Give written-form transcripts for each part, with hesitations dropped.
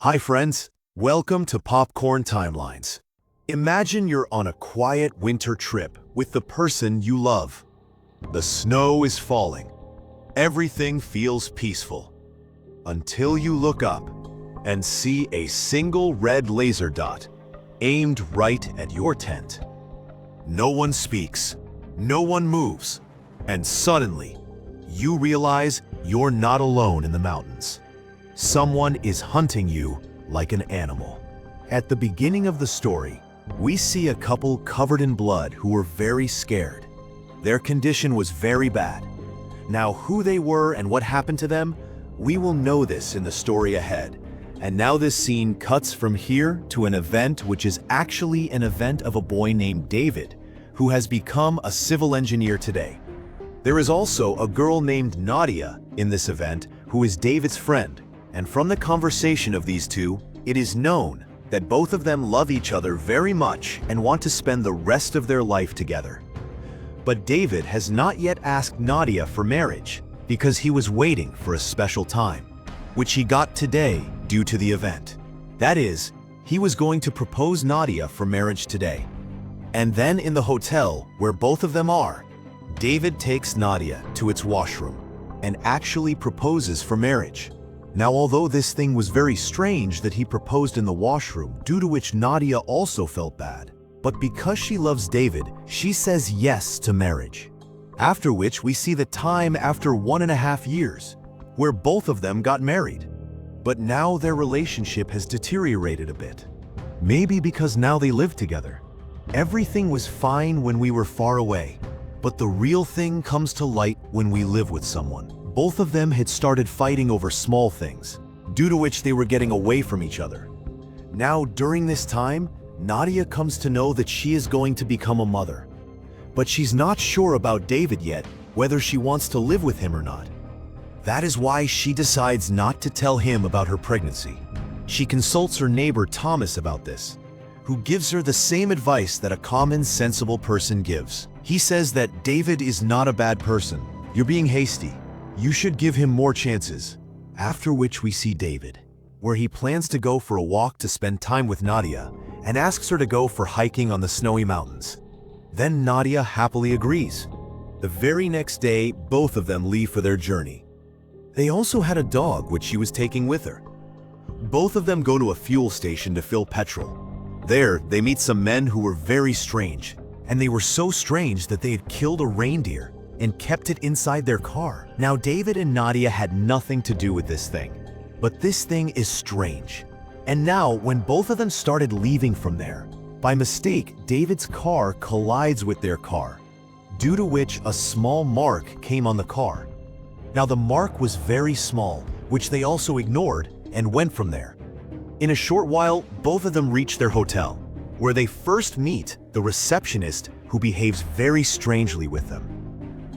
Hi friends, welcome to Popcorn Timelines. Imagine you're on a quiet winter trip with the person you love. The snow is falling. Everything feels peaceful. Until you look up and see a single red laser dot aimed right at your tent. No one speaks, no one moves, and suddenly you realize you're not alone in the mountains. Someone is hunting you like an animal. At the beginning of the story, we see a couple covered in blood who were very scared. Their condition was very bad. Now, who they were and what happened to them, we will know this in the story ahead. And now this scene cuts from here to an event which is actually an event of a boy named David, who has become a civil engineer today. There is also a girl named Nadia in this event who is David's friend. And from the conversation of these two, it is known that both of them love each other very much and want to spend the rest of their life together. But David has not yet asked Nadia for marriage because he was waiting for a special time, which he got today due to the event. That is, he was going to propose Nadia for marriage today. And then in the hotel where both of them are, David takes Nadia to its washroom and actually proposes for marriage. Now, although this thing was very strange that he proposed in the washroom, due to which Nadia also felt bad, but because she loves David, she says yes to marriage. After which we see the time after 1.5 years, where both of them got married. But now their relationship has deteriorated a bit. Maybe because now they live together. Everything was fine when we were far away, but the real thing comes to light when we live with someone. Both of them had started fighting over small things, due to which they were getting away from each other. Now, during this time, Nadia comes to know that she is going to become a mother. But she's not sure about David yet, whether she wants to live with him or not. That is why she decides not to tell him about her pregnancy. She consults her neighbor Thomas about this, who gives her the same advice that a common, sensible person gives. He says that David is not a bad person. You're being hasty. You should give him more chances. After which we see David, where he plans to go for a walk to spend time with Nadia and asks her to go for hiking on the snowy mountains. Then Nadia happily agrees. The very next day, both of them leave for their journey. They also had a dog which she was taking with her. Both of them go to a fuel station to fill petrol. There, they meet some men who were very strange, and they were so strange that they had killed a reindeer and kept it inside their car. Now, David and Nadia had nothing to do with this thing, but this thing is strange. And now, when both of them started leaving from there, by mistake, David's car collides with their car, due to which a small mark came on the car. Now, the mark was very small, which they also ignored and went from there. In a short while, both of them reach their hotel, where they first meet the receptionist who behaves very strangely with them.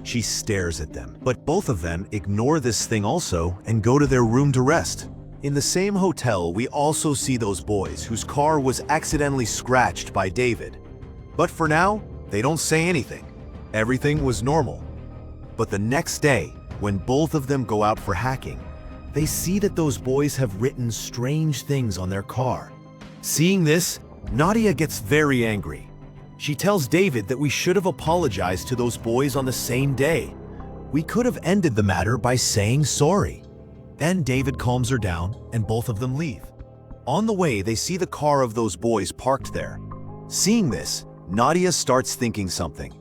She stares at them, but both of them ignore this thing also and go to their room to rest. In the same hotel, we also see those boys whose car was accidentally scratched by David. But for now, they don't say anything. Everything was normal. But the next day, when both of them go out for hacking, they see that those boys have written strange things on their car. Seeing this, Nadia gets very angry. She tells David that we should have apologized to those boys on the same day. We could have ended the matter by saying sorry. Then David calms her down and both of them leave. On the way, they see the car of those boys parked there. Seeing this, Nadia starts thinking something.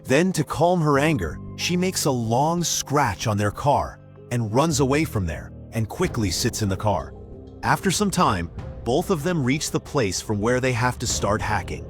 Then, to calm her anger, she makes a long scratch on their car and runs away from there and quickly sits in the car. After some time, both of them reach the place from where they have to start hacking.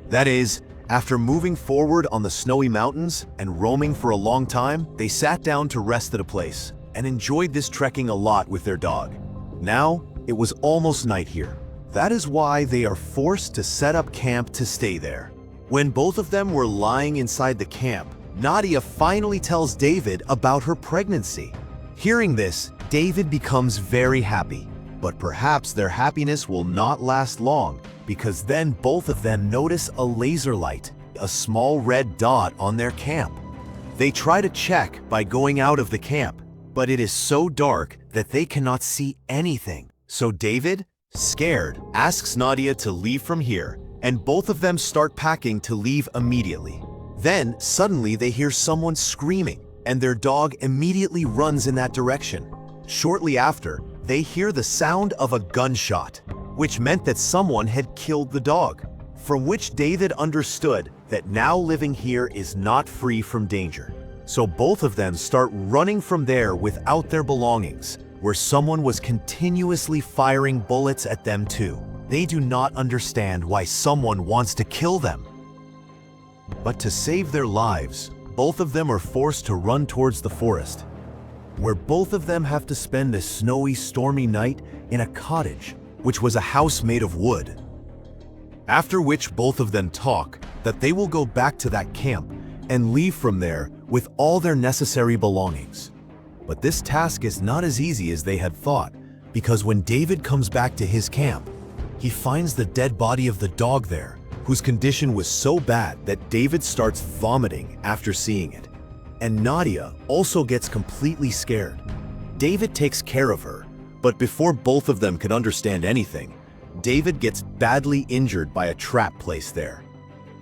That is, after moving forward on the snowy mountains and roaming for a long time, they sat down to rest at a place and enjoyed this trekking a lot with their dog. Now, it was almost night here. That is why they are forced to set up camp to stay there. When both of them were lying inside the camp, Nadia finally tells David about her pregnancy. Hearing this, David becomes very happy. But perhaps their happiness will not last long, because then both of them notice a laser light, a small red dot on their camp. They try to check by going out of the camp, but it is so dark that they cannot see anything. So David scared, asks Nadia to leave from here, and both of them start packing to leave immediately. Then, suddenly they hear someone screaming, and their dog immediately runs in that direction. Shortly after, they hear the sound of a gunshot, which meant that someone had killed the dog, from which David understood that now living here is not free from danger. So both of them start running from there without their belongings, where someone was continuously firing bullets at them too. They do not understand why someone wants to kill them. But to save their lives, both of them are forced to run towards the forest, where both of them have to spend a snowy, stormy night in a cottage, which was a house made of wood. After which both of them talk that they will go back to that camp and leave from there with all their necessary belongings. But this task is not as easy as they had thought, because when David comes back to his camp, he finds the dead body of the dog there, whose condition was so bad that David starts vomiting after seeing it. And Nadia also gets completely scared. David takes care of her, but before both of them can understand anything, David gets badly injured by a trap placed there.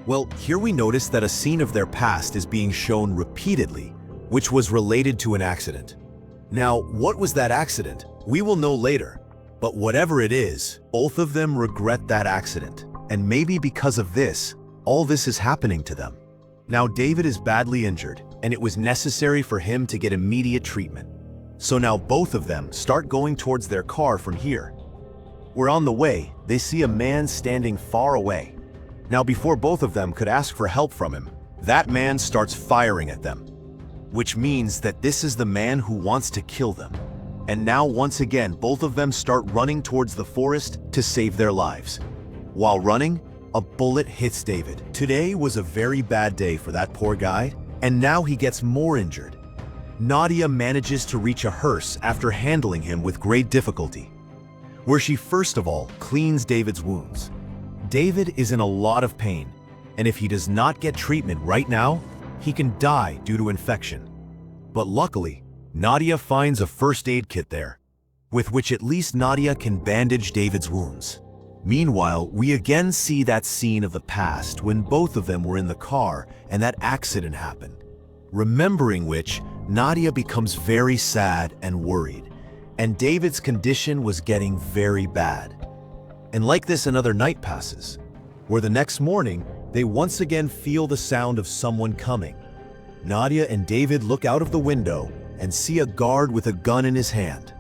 Well, here we notice that a scene of their past is being shown repeatedly, which was related to an accident. Now, what was that accident? We will know later. But whatever it is, both of them regret that accident. And maybe because of this, all this is happening to them. Now David is badly injured, and it was necessary for him to get immediate treatment. So now both of them start going towards their car from here. Where on the way, they see a man standing far away. Now before both of them could ask for help from him, that man starts firing at them, which means that this is the man who wants to kill them. And now once again, both of them start running towards the forest to save their lives. While running, a bullet hits David. Today was a very bad day for that poor guy, and now he gets more injured. Nadia manages to reach a hearse after handling him with great difficulty, where she first of all cleans David's wounds. David is in a lot of pain, and if he does not get treatment right now, he can die due to infection. But luckily, Nadia finds a first aid kit there, with which at least Nadia can bandage David's wounds. Meanwhile, we again see that scene of the past when both of them were in the car and that accident happened. Remembering which, Nadia becomes very sad and worried, and David's condition was getting very bad. And like this, another night passes, where the next morning, they once again feel the sound of someone coming. Nadia and David look out of the window and see a guard with a gun in his hand.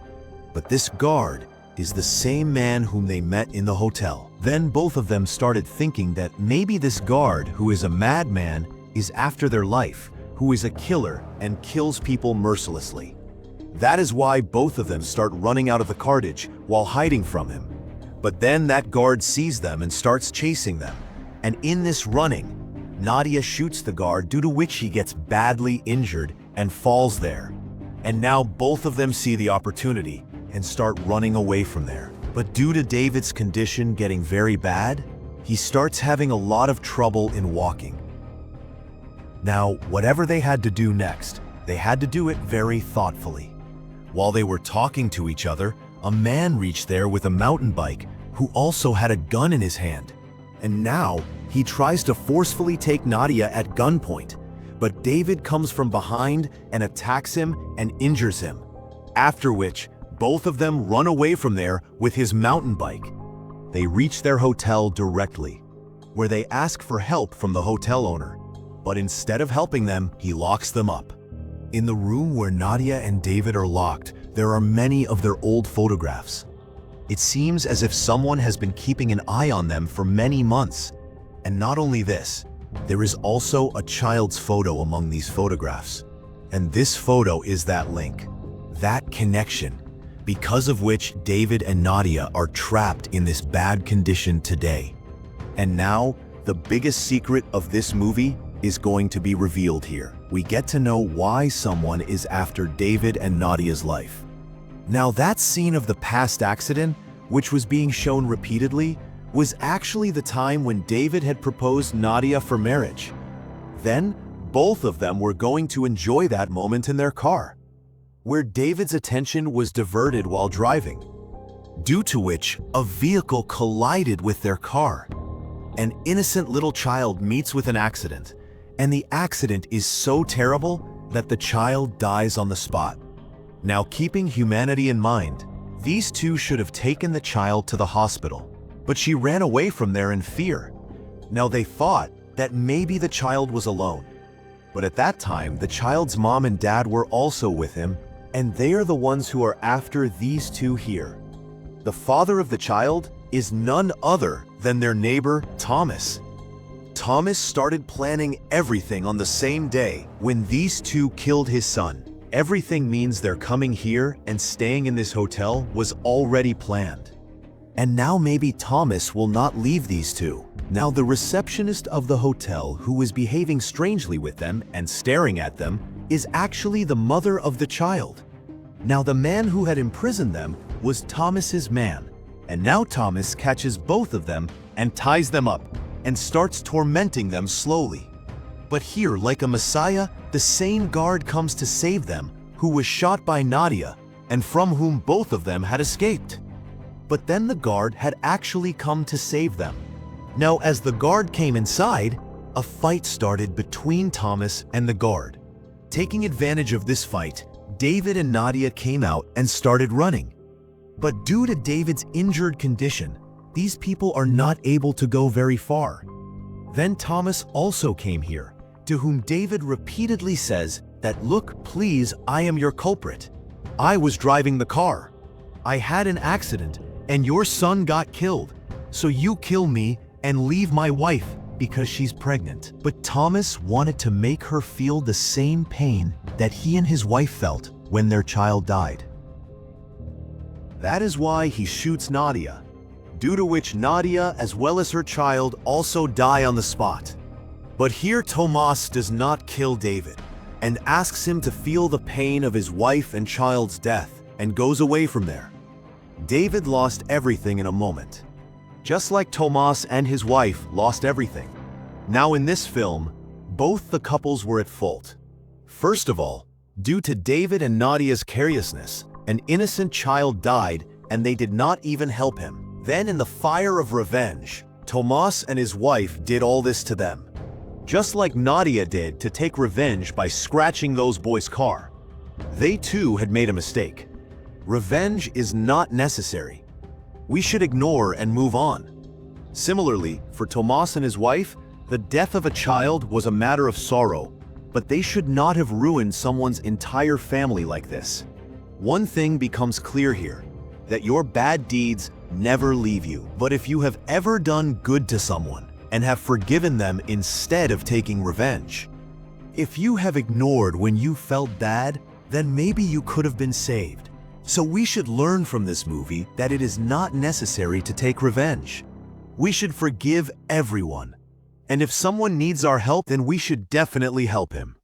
But this guard is the same man whom they met in the hotel. Then both of them started thinking that maybe this guard, who is a madman, is after their life, who is a killer and kills people mercilessly. That is why both of them start running out of the carriage while hiding from him. But then that guard sees them and starts chasing them. And in this running, Nadia shoots the guard, due to which he gets badly injured and falls there. And now both of them see the opportunity and start running away from there. But due to David's condition getting very bad, he starts having a lot of trouble in walking. Now, whatever they had to do next, they had to do it very thoughtfully. While they were talking to each other, a man reached there with a mountain bike who also had a gun in his hand. And now he tries to forcefully take Nadia at gunpoint, but David comes from behind and attacks him and injures him. After which, both of them run away from there with his mountain bike. They reach their hotel directly, where they ask for help from the hotel owner. But instead of helping them, he locks them up. In the room where Nadia and David are locked, there are many of their old photographs. It seems as if someone has been keeping an eye on them for many months. And not only this, there is also a child's photo among these photographs. And this photo is that link, that connection, because of which David and Nadia are trapped in this bad condition today. And now, the biggest secret of this movie is going to be revealed here. We get to know why someone is after David and Nadia's life. Now that scene of the past accident, which was being shown repeatedly, was actually the time when David had proposed Nadia for marriage. Then, both of them were going to enjoy that moment in their car, where David's attention was diverted while driving. due to which a vehicle collided with their car. An innocent little child meets with an accident, and the accident is so terrible that the child dies on the spot. Now, keeping humanity in mind, these two should have taken the child to the hospital, but she ran away from there in fear. Now, they thought that maybe the child was alone, but at that time, the child's mom and dad were also with him, and they are the ones who are after these two here. The father of the child is none other than their neighbor, Thomas. Thomas started planning everything on the same day when these two killed his son. Everything means they're coming here and staying in this hotel was already planned. And now maybe Thomas will not leave these two. Now the receptionist of the hotel who was behaving strangely with them and staring at them is actually the mother of the child. Now the man who had imprisoned them was Thomas's man, and now Thomas catches both of them and ties them up and starts tormenting them slowly. But here, like a messiah, the same guard comes to save them who was shot by Nadia and from whom both of them had escaped. But then the guard had actually come to save them. Now, as the guard came inside, a fight started between Thomas and the guard. Taking advantage of this fight, David and Nadia came out and started running. But due to David's injured condition, these people are not able to go very far. Then Thomas also came here, to whom David repeatedly says that, "Look, please, I am your culprit. I was driving the car. I had an accident, and your son got killed. So you kill me and leave my wife because she's pregnant." But Thomas wanted to make her feel the same pain that he and his wife felt when their child died. That is why he shoots Nadia, due to which Nadia as well as her child also die on the spot. But here Tomas does not kill David and asks him to feel the pain of his wife and child's death and goes away from there. David lost everything in a moment, just like Tomas and his wife lost everything. Now in this film, both the couples were at fault. First of all, due to David and Nadia's carelessness, an innocent child died and they did not even help him. Then in the fire of revenge, Tomas and his wife did all this to them. Just like Nadia did to take revenge by scratching those boys' car. They too had made a mistake. Revenge is not necessary. We should ignore and move on. Similarly, for Tomas and his wife, the death of a child was a matter of sorrow, but they should not have ruined someone's entire family like this. One thing becomes clear here, that your bad deeds never leave you. But if you have ever done good to someone and have forgiven them instead of taking revenge, if you have ignored when you felt bad, then maybe you could have been saved. So we should learn from this movie that it is not necessary to take revenge. We should forgive everyone. And if someone needs our help, then we should definitely help him.